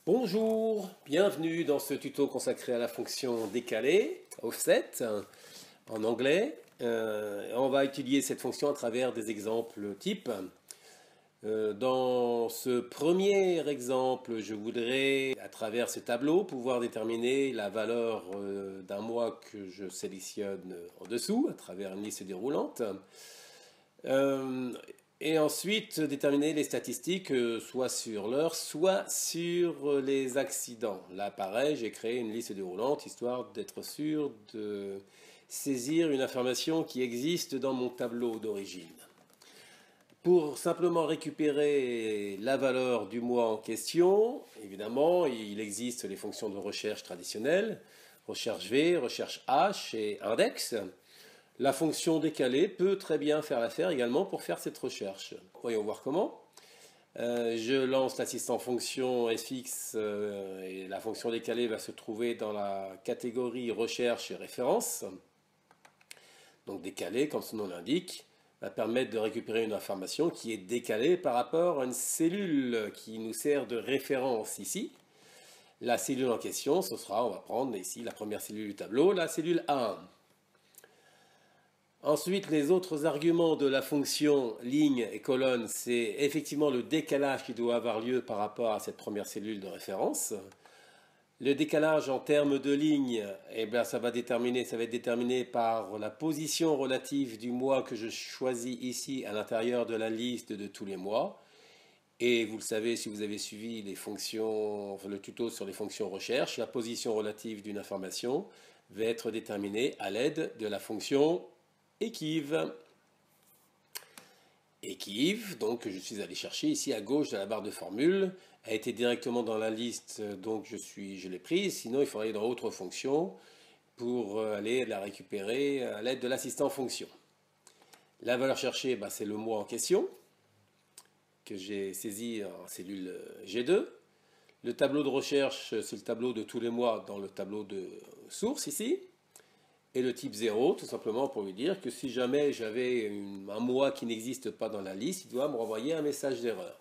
Bonjour, bienvenue dans ce tuto consacré à la fonction décalée, offset, en anglais. On va étudier cette fonction à travers des exemples types. Dans ce premier exemple, je voudrais, à travers ce tableau, pouvoir déterminer la valeur d'un mois que je sélectionne en dessous, à travers une liste déroulante. Et ensuite, déterminer les statistiques, soit sur l'heure, soit sur les accidents. Là, pareil, j'ai créé une liste déroulante, histoire d'être sûr de saisir une information qui existe dans mon tableau d'origine. Pour simplement récupérer la valeur du mois en question, évidemment, il existe les fonctions de recherche traditionnelles, recherche V, recherche H et index. La fonction décalée peut très bien faire l'affaire également pour faire cette recherche. Voyons voir comment. Je lance l'assistant fonction fx et la fonction décalée va se trouver dans la catégorie recherche et référence. Donc décalée, comme son nom l'indique, va permettre de récupérer une information qui est décalée par rapport à une cellule qui nous sert de référence ici. La cellule en question, ce sera, on va prendre ici la première cellule du tableau, la cellule A1. Ensuite, les autres arguments de la fonction ligne et colonne, c'est effectivement le décalage qui doit avoir lieu par rapport à cette première cellule de référence. Le décalage en termes de ligne, eh bien, ça va être déterminé par la position relative du mois que je choisis ici à l'intérieur de la liste de tous les mois. Et vous le savez, si vous avez suivi les fonctions, le tuto sur les fonctions recherche, la position relative d'une information va être déterminée à l'aide de la fonction Equiv. Equiv, donc je suis allé chercher ici à gauche de la barre de formule, a été directement dans la liste, donc je l'ai prise, sinon il faudrait aller dans autre fonction pour aller la récupérer à l'aide de l'assistant fonction. La valeur cherchée, c'est le mois en question, que j'ai saisi en cellule G2. Le tableau de recherche, c'est le tableau de tous les mois dans le tableau de source ici. Et le type 0, tout simplement pour lui dire que si jamais j'avais un mois qui n'existe pas dans la liste, il doit me renvoyer un message d'erreur.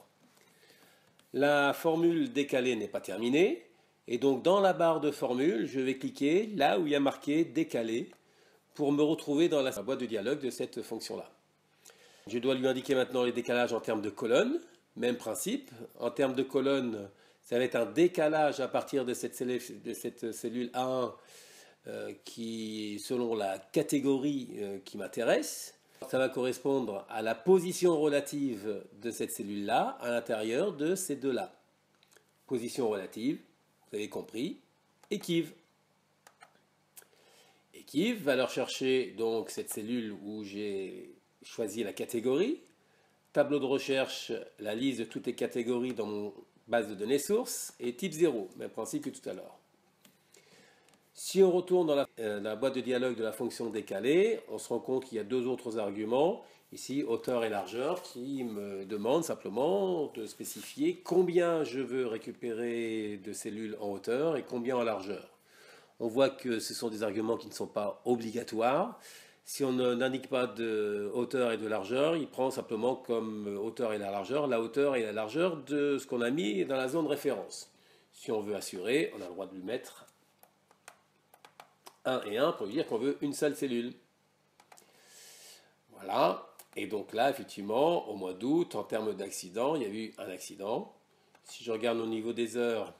La formule décalée n'est pas terminée, et donc dans la barre de formule, je vais cliquer là où il y a marqué décalé pour me retrouver dans la boîte de dialogue de cette fonction-là. Je dois lui indiquer maintenant les décalages en termes de colonnes, même principe. En termes de colonnes, ça va être un décalage à partir de cette cellule A1 qui, selon la catégorie qui m'intéresse, ça va correspondre à la position relative de cette cellule-là à l'intérieur de ces deux-là. Position relative, vous avez compris, Equiv. Equiv va leur chercher donc cette cellule où j'ai choisi la catégorie. Tableau de recherche, la liste de toutes les catégories dans mon base de données source. Et type 0, même principe que tout à l'heure. Si on retourne dans la boîte de dialogue de la fonction décalée, on se rend compte qu'il y a deux autres arguments, ici hauteur et largeur, qui me demandent simplement de spécifier combien je veux récupérer de cellules en hauteur et combien en largeur. On voit que ce sont des arguments qui ne sont pas obligatoires. Si on n'indique pas de hauteur et de largeur, il prend simplement comme hauteur et la hauteur et la largeur de ce qu'on a mis dans la zone référence. Si on veut assurer, on a le droit de lui mettre 1 et 1 pour lui dire qu'on veut une seule cellule. Voilà. Et donc là, effectivement, au mois d'août, en termes d'accident, il y a eu un accident. Si je regarde au niveau des heures,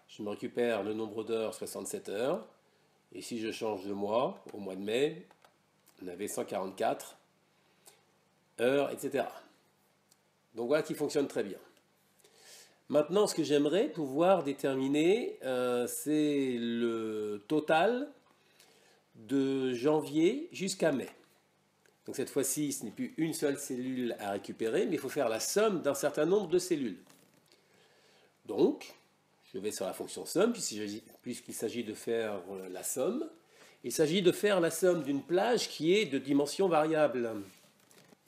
je me récupère le nombre d'heures, 67 heures. Et si je change de mois, au mois de mai, on avait 144 heures, etc. Donc voilà qui fonctionne très bien. Maintenant, ce que j'aimerais pouvoir déterminer, c'est le total de janvier jusqu'à mai. Donc cette fois-ci, ce n'est plus une seule cellule à récupérer, mais il faut faire la somme d'un certain nombre de cellules. Donc, je vais sur la fonction somme, puisqu'il s'agit de faire la somme. Il s'agit de faire la somme d'une plage qui est de dimension variable.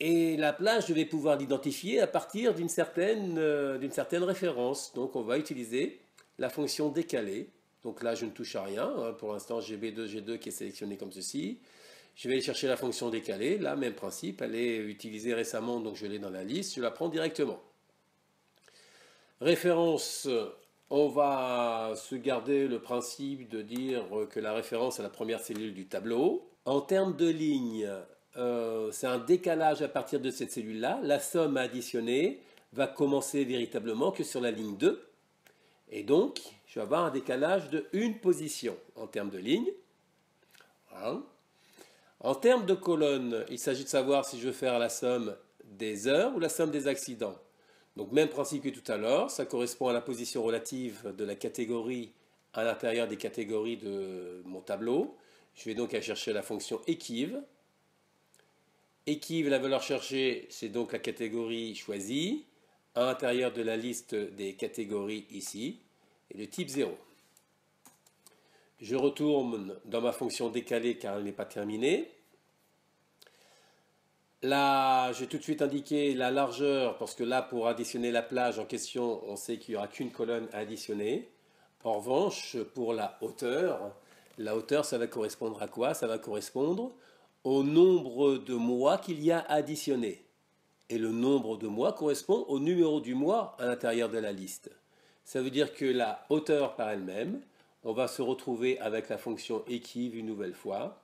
Et la plage, je vais pouvoir l'identifier à partir d'une certaine référence. Donc on va utiliser la fonction décalée. Donc là, je ne touche à rien. Pour l'instant, j'ai B2, G2 qui est sélectionné comme ceci. Je vais aller chercher la fonction décalée. Là, même principe, elle est utilisée récemment, donc je l'ai dans la liste. Je la prends directement. Référence On va se garder le principe de dire que la référence est la première cellule du tableau. En termes de ligne, c'est un décalage à partir de cette cellule-là. La somme à additionner va commencer véritablement que sur la ligne 2. Et donc, je vais avoir un décalage de une position en termes de ligne. Voilà. En termes de colonne, il s'agit de savoir si je veux faire la somme des heures ou la somme des accidents. Donc même principe que tout à l'heure, ça correspond à la position relative de la catégorie à l'intérieur des catégories de mon tableau. Je vais donc aller chercher la fonction équive. Équive, la valeur cherchée, c'est donc la catégorie choisie à l'intérieur de la liste des catégories ici, et le type 0. Je retourne dans ma fonction décalée car elle n'est pas terminée. Là, j'ai tout de suite indiqué la largeur, parce que là, pour additionner la plage en question, on sait qu'il n'y aura qu'une colonne à additionner. En revanche, pour la hauteur, ça va correspondre à quoi? Ça va correspondre au nombre de mois qu'il y a à additionner. Et le nombre de mois correspond au numéro du mois à l'intérieur de la liste. Ça veut dire que la hauteur par elle-même, on va se retrouver avec la fonction équive une nouvelle fois.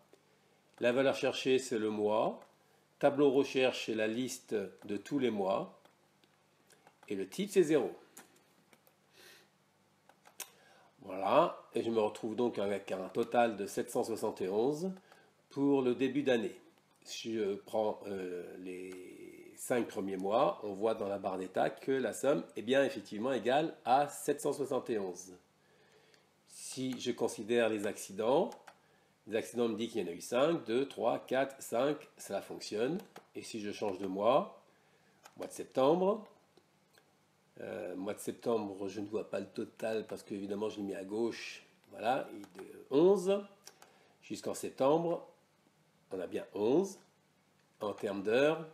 La valeur cherchée, c'est le mois. Tableau recherche, c'est la liste de tous les mois. Et le type, c'est 0. Voilà. Et je me retrouve donc avec un total de 771 pour le début d'année. Si je prends les 5 premiers mois, on voit dans la barre d'état que la somme est bien effectivement égale à 771. Si je considère les accidents me disent qu'il y en a eu 5, 2, 3, 4, 5, cela fonctionne. Et si je change de mois, mois de septembre, je ne vois pas le total parce que évidemment je l'ai mis à gauche. Voilà, de 11 jusqu'en septembre, on a bien 11 en termes d'heures.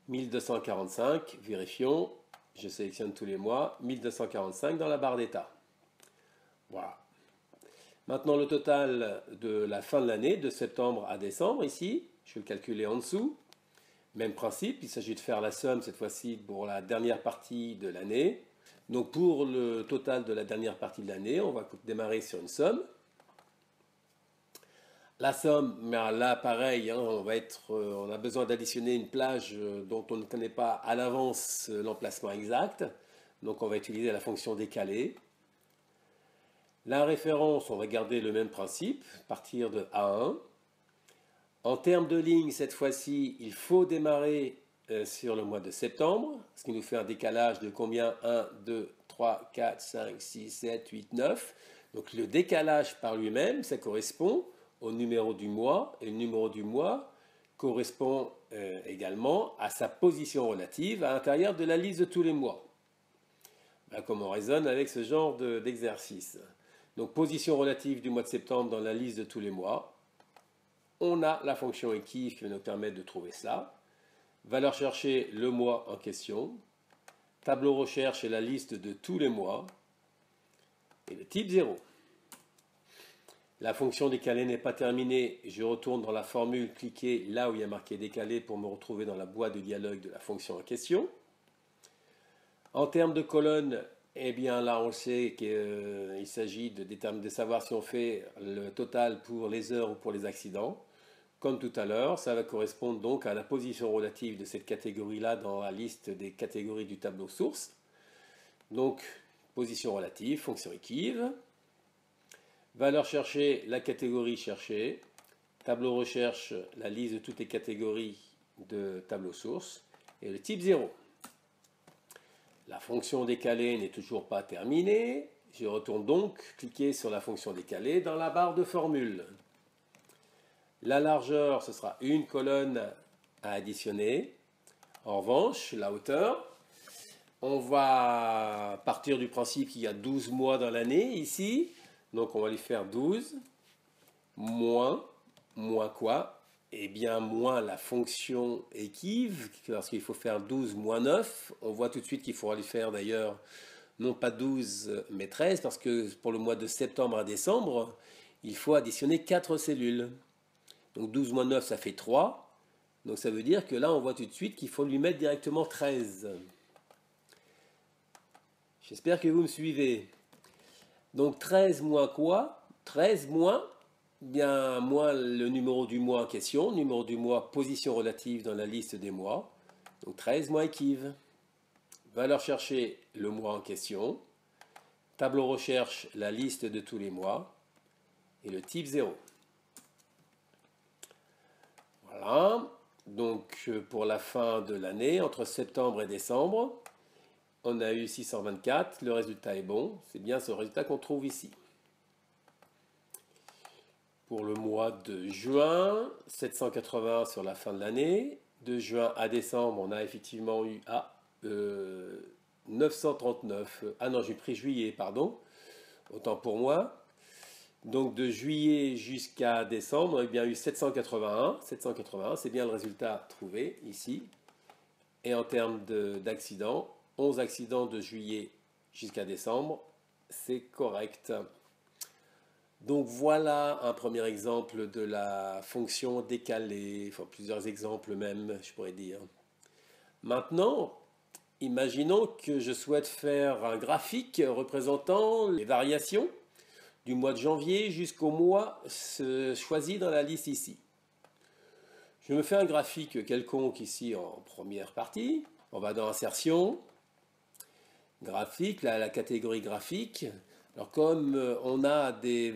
1245, vérifions, je sélectionne tous les mois, 1245 dans la barre d'état. Voilà. Maintenant le total de la fin de l'année, de septembre à décembre, ici, je vais le calculer en dessous. Même principe, il s'agit de faire la somme cette fois-ci pour la dernière partie de l'année. Donc pour le total de la dernière partie de l'année, on va démarrer sur une somme. La somme, mais là pareil, hein, on a besoin d'additionner une plage dont on ne connaît pas à l'avance l'emplacement exact. Donc on va utiliser la fonction décalée. La référence, on va garder le même principe, partir de A1. En termes de ligne, cette fois-ci, il faut démarrer sur le mois de septembre, ce qui nous fait un décalage de combien? 1, 2, 3, 4, 5, 6, 7, 8, 9. Donc le décalage par lui-même, ça correspond au numéro du mois, et le numéro du mois correspond également à sa position relative à l'intérieur de la liste de tous les mois. Voilà comment on raisonne avec ce genre d'exercice. Donc position relative du mois de septembre dans la liste de tous les mois. On a la fonction équive qui va nous permettre de trouver cela. Valeur cherchée, le mois en question. Tableau recherche et la liste de tous les mois. Et le type 0. La fonction décalée n'est pas terminée. Je retourne dans la formule, cliquez là où il y a marqué décalé pour me retrouver dans la boîte de dialogue de la fonction en question. En termes de colonne, eh bien là on sait qu'il s'agit de savoir si on fait le total pour les heures ou pour les accidents. Comme tout à l'heure, ça va correspondre donc à la position relative de cette catégorie-là dans la liste des catégories du tableau source. Donc, position relative, fonction équive. Valeur cherchée, la catégorie cherchée. Tableau recherche, la liste de toutes les catégories de tableau source. Et le type 0. La fonction décalée n'est toujours pas terminée. Je retourne donc cliquer sur la fonction décalée dans la barre de formule. La largeur, ce sera une colonne à additionner. En revanche, la hauteur, on va partir du principe qu'il y a 12 mois dans l'année ici. Donc on va lui faire 12 moins quoi? Eh bien moins la fonction équive, lorsqu'il faut faire 12 moins 9. On voit tout de suite qu'il faudra lui faire d'ailleurs non pas 12 mais 13 parce que pour le mois de septembre à décembre, il faut additionner 4 cellules. Donc 12 moins 9, ça fait 3. Donc ça veut dire que là, on voit tout de suite qu'il faut lui mettre directement 13. J'espère que vous me suivez. Donc 13 moins quoi? 13 moins, bien moins le numéro du mois en question, numéro du mois position relative dans la liste des mois. Donc 13 moins équive. Valeur chercher le mois en question. Tableau recherche la liste de tous les mois. Et le type 0. Voilà. Donc pour la fin de l'année, entre septembre et décembre, on a eu 624. Le résultat est bon. C'est bien ce résultat qu'on trouve ici. Pour le mois de juin, 780 sur la fin de l'année. De juin à décembre, on a effectivement eu 939. Ah non, j'ai pris juillet, pardon. Autant pour moi. Donc de juillet jusqu'à décembre, on a bien eu 781. 781, c'est bien le résultat trouvé ici. Et en termes d'accidents, 11 accidents de juillet jusqu'à décembre, c'est correct. Donc voilà un premier exemple de la fonction décalée, enfin plusieurs exemples même, je pourrais dire. Maintenant, imaginons que je souhaite faire un graphique représentant les variations du mois de janvier jusqu'au mois choisi dans la liste ici. Je me fais un graphique quelconque ici en première partie. On va dans Insertion, Graphique, la catégorie graphique. Alors comme on a des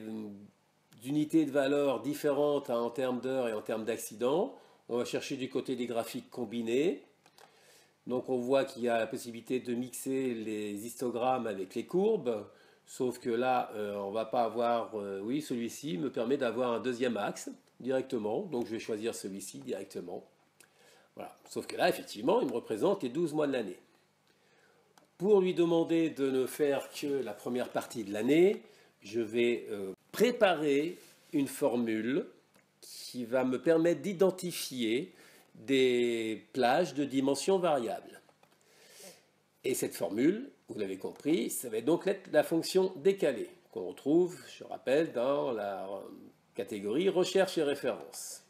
unités de valeur différentes en termes d'heures et en termes d'accidents, on va chercher du côté des graphiques combinés. Donc on voit qu'il y a la possibilité de mixer les histogrammes avec les courbes, sauf que là on ne va pas avoir, oui celui-ci me permet d'avoir un deuxième axe directement, donc je vais choisir celui-ci directement. Voilà. Sauf que là effectivement il me représente les 12 mois de l'année. Pour lui demander de ne faire que la première partie de l'année, je vais préparer une formule qui va me permettre d'identifier des plages de dimensions variables. Et cette formule, vous l'avez compris, ça va donc être la fonction décalée qu'on retrouve, je rappelle, dans la catégorie recherche et référence.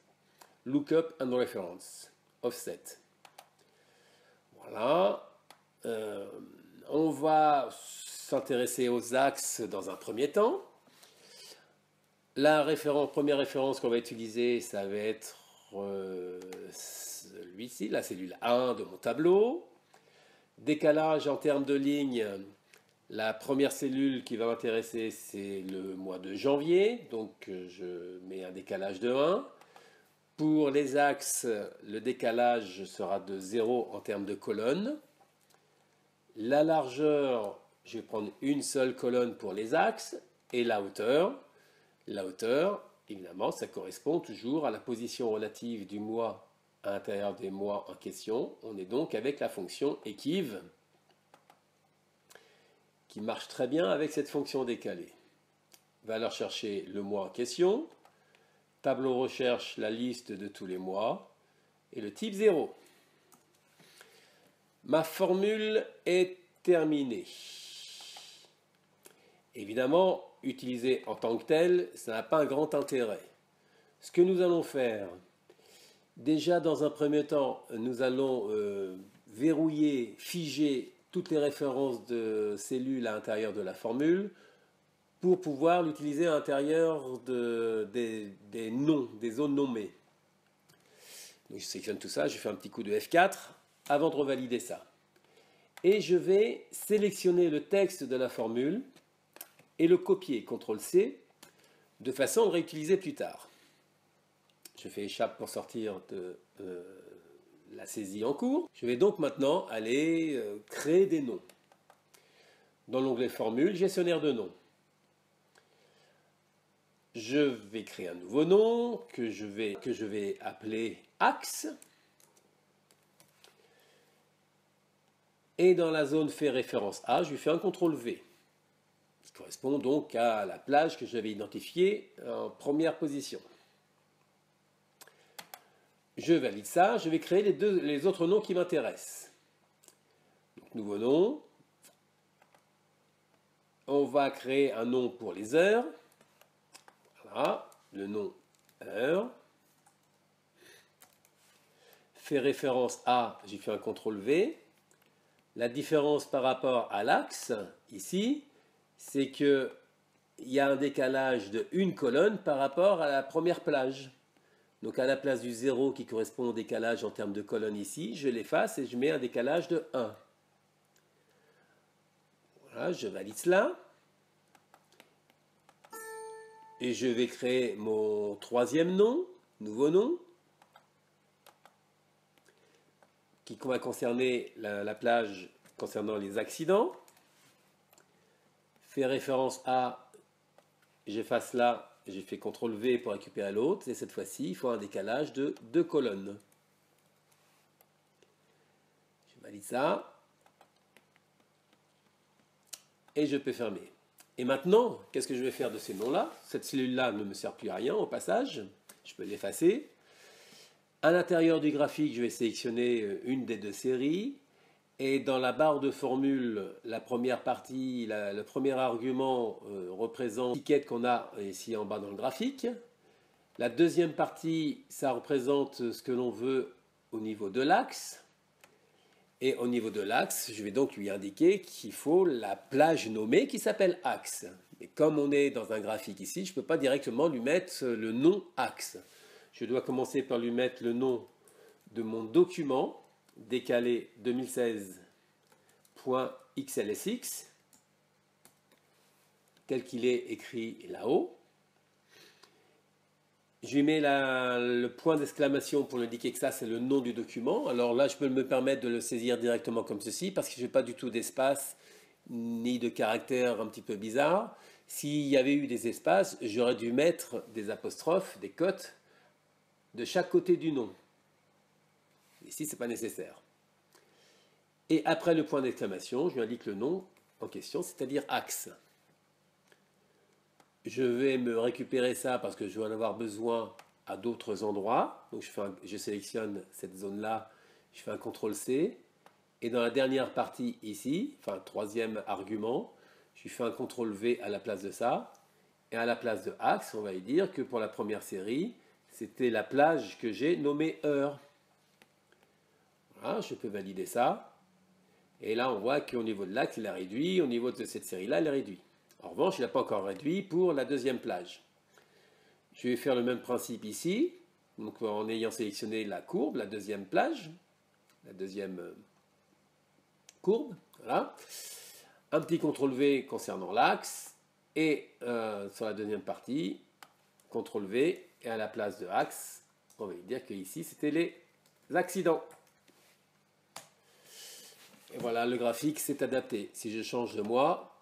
Lookup and reference, offset. Voilà. On va s'intéresser aux axes dans un premier temps. La première référence qu'on va utiliser, ça va être celui-ci, la cellule 1 de mon tableau. Décalage en termes de lignes, la première cellule qui va m'intéresser, c'est le mois de janvier. Donc je mets un décalage de 1. Pour les axes, le décalage sera de 0 en termes de colonnes. La largeur, je vais prendre une seule colonne pour les axes. Et la hauteur, évidemment, ça correspond toujours à la position relative du mois à l'intérieur des mois en question. On est donc avec la fonction équive qui marche très bien avec cette fonction décalée. Valeur chercher le mois en question. Tableau recherche la liste de tous les mois. Et le type 0. Ma formule est terminée. Évidemment, utilisée en tant que telle, ça n'a pas un grand intérêt. Ce que nous allons faire, déjà dans un premier temps, nous allons verrouiller, figer toutes les références de cellules à l'intérieur de la formule pour pouvoir l'utiliser à l'intérieur des noms, des zones nommées. Donc je sélectionne tout ça, je fais un petit coup de F4 avant de revalider ça. Et je vais sélectionner le texte de la formule et le copier, CTRL-C, de façon à le réutiliser plus tard. Je fais échappe pour sortir de la saisie en cours. Je vais donc maintenant aller créer des noms. Dans l'onglet Formule, gestionnaire de noms. Je vais créer un nouveau nom que je vais appeler Axe. Et dans la zone fait référence à, je lui fais un CTRL-V. Ce qui correspond donc à la plage que j'avais identifiée en première position. Je valide ça, je vais créer les autres noms qui m'intéressent. Nouveau nom. On va créer un nom pour les heures. Voilà, le nom heure. Fait référence à, j'ai fait un CTRL-V. La différence par rapport à l'axe, ici, c'est qu'il y a un décalage de une colonne par rapport à la première plage. Donc à la place du 0 qui correspond au décalage en termes de colonne ici, je l'efface et je mets un décalage de 1. Voilà, je valide cela. Et je vais créer mon troisième nom, nouveau nom, qui va concerner la plage concernant les accidents. Fait référence à, j'efface là, j'ai fait CTRL V pour récupérer l'autre, et cette fois-ci, il faut un décalage de 2 colonnes. Je valide ça. Et je peux fermer. Et maintenant, qu'est-ce que je vais faire de ces noms-là? Cette cellule-là ne me sert plus à rien au passage. Je peux l'effacer. À l'intérieur du graphique, je vais sélectionner une des deux séries. Et dans la barre de formule, la première partie, le premier argument représente l'étiquette qu'on a ici en bas dans le graphique. La deuxième partie, ça représente ce que l'on veut au niveau de l'axe. Et au niveau de l'axe, je vais donc lui indiquer qu'il faut la plage nommée qui s'appelle axe. Mais comme on est dans un graphique ici, je ne peux pas directement lui mettre le nom axe. Je dois commencer par lui mettre le nom de mon document, décalé 2016.xlsx, tel qu'il est écrit là-haut. Je lui mets le point d'exclamation pour indiquer que ça c'est le nom du document. Alors là je peux me permettre de le saisir directement comme ceci parce que je n'ai pas du tout d'espace ni de caractères un petit peu bizarres. S'il y avait eu des espaces, j'aurais dû mettre des apostrophes, des cotes de chaque côté du nom. Ici ce n'est pas nécessaire. Et après le point d'exclamation, je lui indique le nom en question, c'est-à-dire axe. Je vais me récupérer ça parce que je vais en avoir besoin à d'autres endroits. Donc je sélectionne cette zone-là, je fais un CTRL-C. Et dans la dernière partie ici, enfin troisième argument, je fais un CTRL-V à la place de ça. Et à la place de axe, on va lui dire que pour la première série, c'était la plage que j'ai nommée heure. Voilà, je peux valider ça. Et là, on voit qu'au niveau de l'axe, il a réduit. Au niveau de cette série-là, il est réduit. En revanche, il n'a pas encore réduit pour la deuxième plage. Je vais faire le même principe ici, donc en ayant sélectionné la courbe, la deuxième plage, la deuxième courbe, voilà. Un petit CTRL-V concernant l'axe, et sur la deuxième partie, CTRL-V, et à la place de axe, on va dire que ici c'était les accidents. Et voilà, le graphique s'est adapté. Si je change de mois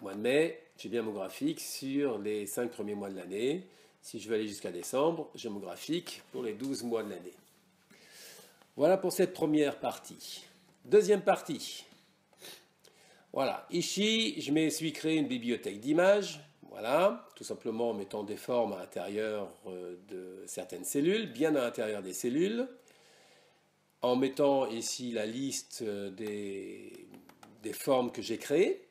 de mai, j'ai bien mon graphique sur les 5 premiers mois de l'année. Si je veux aller jusqu'à décembre, j'ai mon graphique pour les 12 mois de l'année. Voilà pour cette première partie. Deuxième partie. Voilà, ici, je me suis créé une bibliothèque d'images. Voilà, tout simplement en mettant des formes à l'intérieur de certaines cellules, bien à l'intérieur des cellules. En mettant ici la liste des formes que j'ai créées.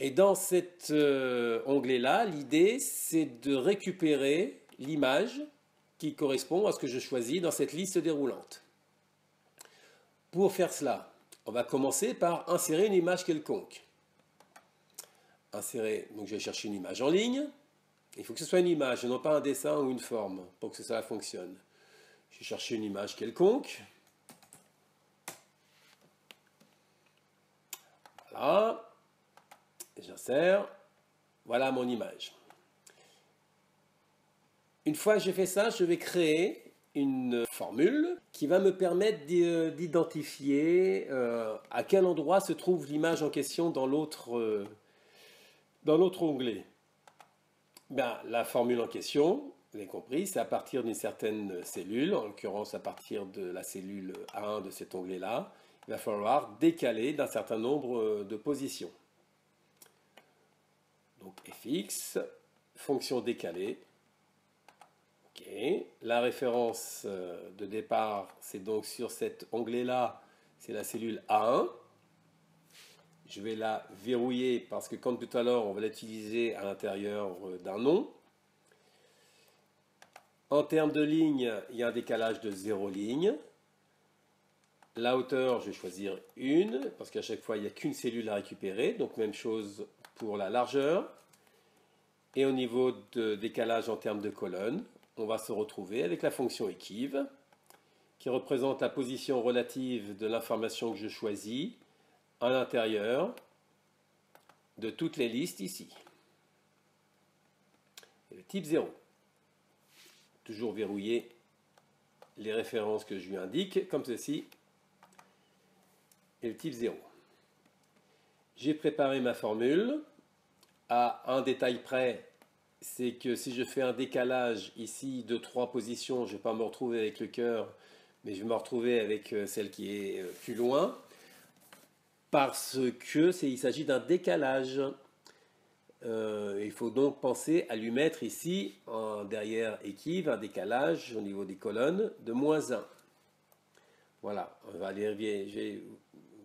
Et dans cet onglet-là, l'idée, c'est de récupérer l'image qui correspond à ce que je choisis dans cette liste déroulante. Pour faire cela, on va commencer par insérer une image quelconque. Insérer, donc je vais chercher une image en ligne. Il faut que ce soit une image, et non pas un dessin ou une forme, pour que ça fonctionne. Je vais chercher une image quelconque. Voilà. J'insère, voilà mon image. Une fois que j'ai fait ça, je vais créer une formule qui va me permettre d'identifier à quel endroit se trouve l'image en question dans l'autre onglet. Ben, la formule en question, vous avez compris, c'est à partir d'une certaine cellule, en l'occurrence à partir de la cellule A1 de cet onglet-là, il va falloir décaler d'un certain nombre de positions. Donc fx, fonction décalée. OK. La référence de départ, c'est donc sur cet onglet-là, c'est la cellule A1. Je vais la verrouiller parce que comme tout à l'heure, on va l'utiliser à l'intérieur d'un nom. En termes de ligne, il y a un décalage de 0 ligne. La hauteur, je vais choisir une, parce qu'à chaque fois, il n'y a qu'une cellule à récupérer. Donc même chose pour la largeur. Et au niveau de décalage en termes de colonnes, on va se retrouver avec la fonction équive, qui représente la position relative de l'information que je choisis à l'intérieur de toutes les listes ici. Et le type 0. Toujours verrouiller les références que je lui indique, comme ceci. Et le type 0. J'ai préparé ma formule. À un détail près, c'est que si je fais un décalage ici de 3 positions, je ne vais pas me retrouver avec le cœur, mais je vais me retrouver avec celle qui est plus loin, parce que il s'agit d'un décalage. Il faut donc penser à lui mettre ici, derrière équive, un décalage au niveau des colonnes de -1. Voilà, on va aller, je vais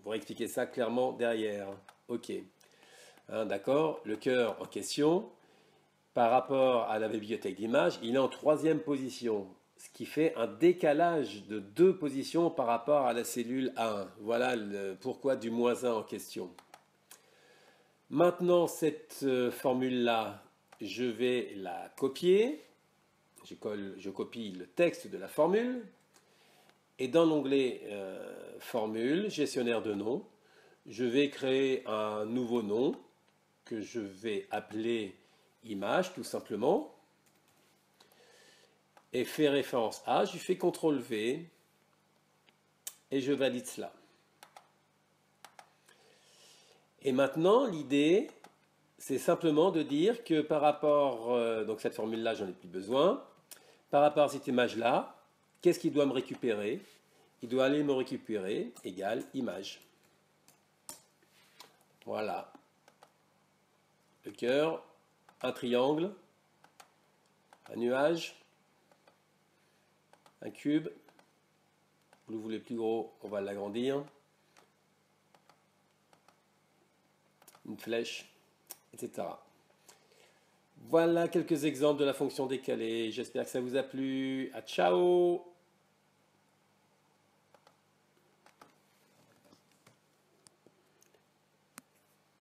vous expliquer ça clairement derrière. Ok, hein, d'accord. Le cœur en question, par rapport à la bibliothèque d'images, il est en 3e position, ce qui fait un décalage de 2 positions par rapport à la cellule A1. Voilà pourquoi du -1 en question. Maintenant, cette formule-là, je vais la copier. Je copie le texte de la formule. Et dans l'onglet Formule, gestionnaire de noms, je vais créer un nouveau nom que je vais appeler image, tout simplement. Et fait référence à, je fais CTRL-V et je valide cela. Et maintenant, l'idée, c'est simplement de dire que par rapport, donc cette formule-là, j'en ai plus besoin. Par rapport à cette image-là, qu'est-ce qu'il doit me récupérer? Il doit aller me récupérer égale image. Voilà. Le cœur, un triangle, un nuage, un cube. Vous le voulez plus gros, on va l'agrandir. Une flèche, etc. Voilà quelques exemples de la fonction décalée. J'espère que ça vous a plu. À ciao!